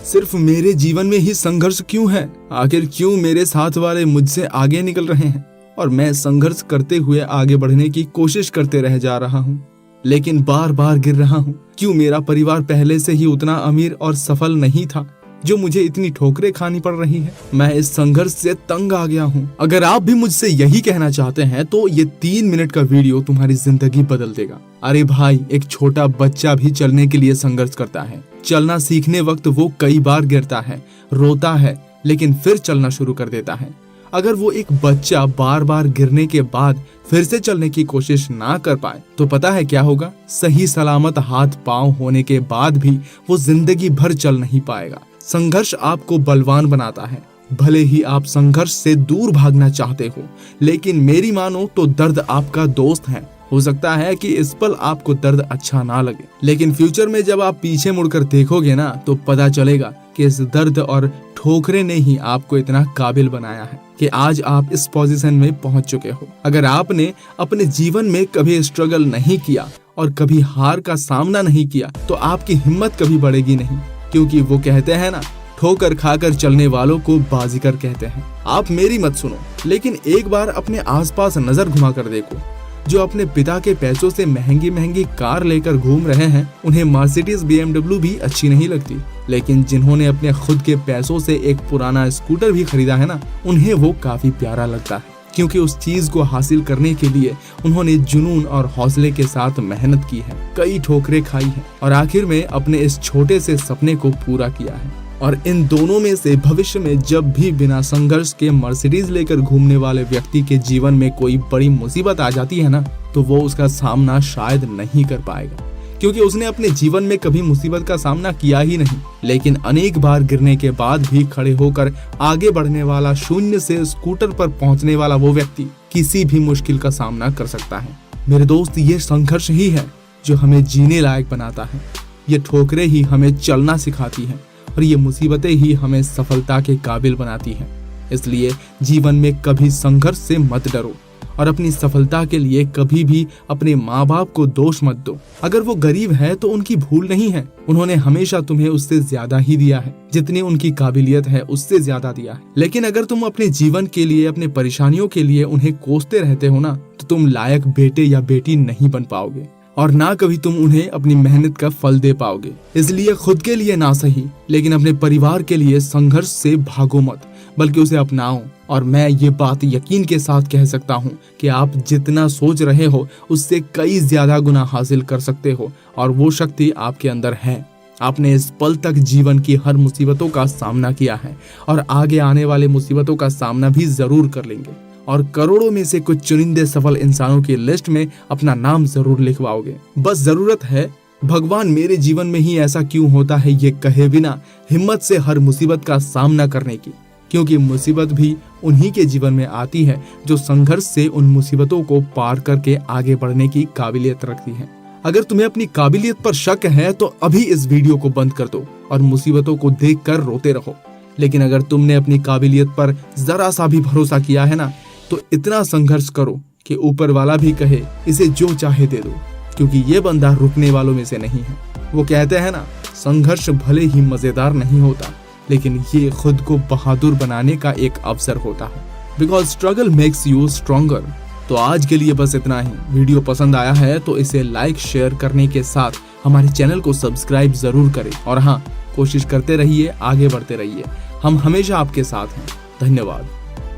सिर्फ मेरे जीवन में ही संघर्ष क्यों है? आखिर क्यों मेरे साथ वाले मुझसे आगे निकल रहे हैं और मैं संघर्ष करते हुए आगे बढ़ने की कोशिश करते रह जा रहा हूँ, लेकिन बार बार गिर रहा हूँ? क्यों मेरा परिवार पहले से ही उतना अमीर और सफल नहीं था जो मुझे इतनी ठोकरें खानी पड़ रही है? मैं इस संघर्ष से तंग आ गया हूँ। अगर आप भी मुझसे यही कहना चाहते हैं तो ये 3 मिनट का वीडियो तुम्हारी जिंदगी बदल देगा। अरे भाई, एक छोटा बच्चा भी चलने के लिए संघर्ष करता है। चलना सीखने वक्त वो कई बार गिरता है, रोता है, लेकिन फिर चलना शुरू कर देता है। अगर वो एक बच्चा बार बार गिरने के बाद फिर से चलने की कोशिश ना कर पाए तो पता है क्या होगा? सही सलामत हाथ पांव होने के बाद भी वो जिंदगी भर चल नहीं पाएगा। संघर्ष आपको बलवान बनाता है। भले ही आप संघर्ष से दूर भागना चाहते हो, लेकिन मेरी मानो तो दर्द आपका दोस्त है। हो सकता है कि इस पल आपको दर्द अच्छा ना लगे, लेकिन फ्यूचर में जब आप पीछे मुड़कर देखोगे ना तो पता चलेगा कि इस दर्द और ठोकरे ने ही आपको इतना काबिल बनाया है कि आज आप इस पोजीशन में पहुंच चुके हो। अगर आपने अपने जीवन में कभी स्ट्रगल नहीं किया और कभी हार का सामना नहीं किया तो आपकी हिम्मत कभी बढ़ेगी नहीं, क्योंकि वो कहते हैं ना, ठोकर खाकर चलने वालों को बाजीगर कहते हैं। आप मेरी मत सुनो, लेकिन एक बार अपने आसपास नजर घुमा कर देखो। जो अपने पिता के पैसों से महंगी महंगी कार लेकर घूम रहे हैं, उन्हें मर्सिडीज BMW भी अच्छी नहीं लगती, लेकिन जिन्होंने अपने खुद के पैसों से एक पुराना स्कूटर भी खरीदा है ना, उन्हें वो काफी प्यारा लगता है, क्योंकि उस चीज को हासिल करने के लिए उन्होंने जुनून और हौसले के साथ मेहनत की है, कई ठोकरें खाई हैं और आखिर में अपने इस छोटे से सपने को पूरा किया है। और इन दोनों में से भविष्य में जब भी बिना संघर्ष के मर्सिडीज लेकर घूमने वाले व्यक्ति के जीवन में कोई बड़ी मुसीबत आ जाती है ना, तो वो उसका सामना शायद नहीं कर पाएगा, क्योंकि उसने अपने जीवन में कभी मुसीबत का सामना किया ही नहीं। लेकिन अनेक बार गिरने के बाद भी खड़े होकर आगे बढ़ने वाला, शून्य से स्कूटर पर पहुंचने वाला वो व्यक्ति किसी भी मुश्किल का सामना कर सकता है। मेरे दोस्त, ये संघर्ष ही है जो हमें जीने लायक बनाता है। ये ठोकरें ही हमें चलना सिखाती हैं और ये मुसीबतें ही हमें सफलता के काबिल बनाती हैं। इसलिए जीवन में कभी संघर्ष से मत डरो और अपनी सफलता के लिए कभी भी अपने माँ बाप को दोष मत दो। अगर वो गरीब है तो उनकी भूल नहीं है, उन्होंने हमेशा तुम्हें उससे ज्यादा ही दिया है, जितनी उनकी काबिलियत है उससे ज्यादा दिया है। लेकिन अगर तुम अपने जीवन के लिए, अपने परेशानियों के लिए उन्हें कोसते रहते हो ना, तो तुम लायक बेटे या बेटी नहीं बन पाओगे और ना कभी तुम उन्हें अपनी मेहनत का फल दे पाओगे। इसलिए खुद के लिए ना सही, लेकिन अपने परिवार के लिए संघर्ष से भागो मत, बल्कि उसे अपनाओ। और मैं ये बात यकीन के साथ कह सकता हूँ कि आप जितना सोच रहे हो उससे कई ज्यादा गुना हासिल कर सकते हो और वो शक्ति आपके अंदर है। आपने इस पल तक जीवन की हर मुसीबतों का सामना किया है और आगे आने वाले मुसीबतों का सामना भी जरूर कर लेंगे और करोड़ों में से कुछ चुनिंदे सफल इंसानों की लिस्ट में अपना नाम जरूर लिखवाओगे। बस जरूरत है, भगवान मेरे जीवन में ही ऐसा क्यों होता है, ये कहे बिना हिम्मत से हर मुसीबत का सामना करने की, क्योंकि मुसीबत भी उन्हीं के जीवन में आती है जो संघर्ष से उन मुसीबतों को पार करके आगे बढ़ने की काबिलियत रखती है। अगर तुम्हें अपनी काबिलियत पर शक है तो अभी इस वीडियो को बंद कर दो और मुसीबतों को देखकर रोते रहो। लेकिन अगर तुमने अपनी काबिलियत पर जरा सा भी भरोसा किया है ना, तो इतना संघर्ष करो कि ऊपर वाला भी कहे इसे जो चाहे दे दो, क्योंकि ये बंदा रुकने वालों में से नहीं है। वो कहते हैं ना, संघर्ष भले ही मजेदार नहीं होता, लेकिन ये खुद को बहादुर बनाने का एक अवसर होता है। Because struggle makes you stronger. तो आज के लिए बस इतना ही। वीडियो पसंद आया है तो इसे लाइक शेयर करने के साथ हमारे चैनल को सब्सक्राइब जरूर करें। और हाँ, कोशिश करते रहिए, आगे बढ़ते रहिए, हम हमेशा आपके साथ हैं। धन्यवाद।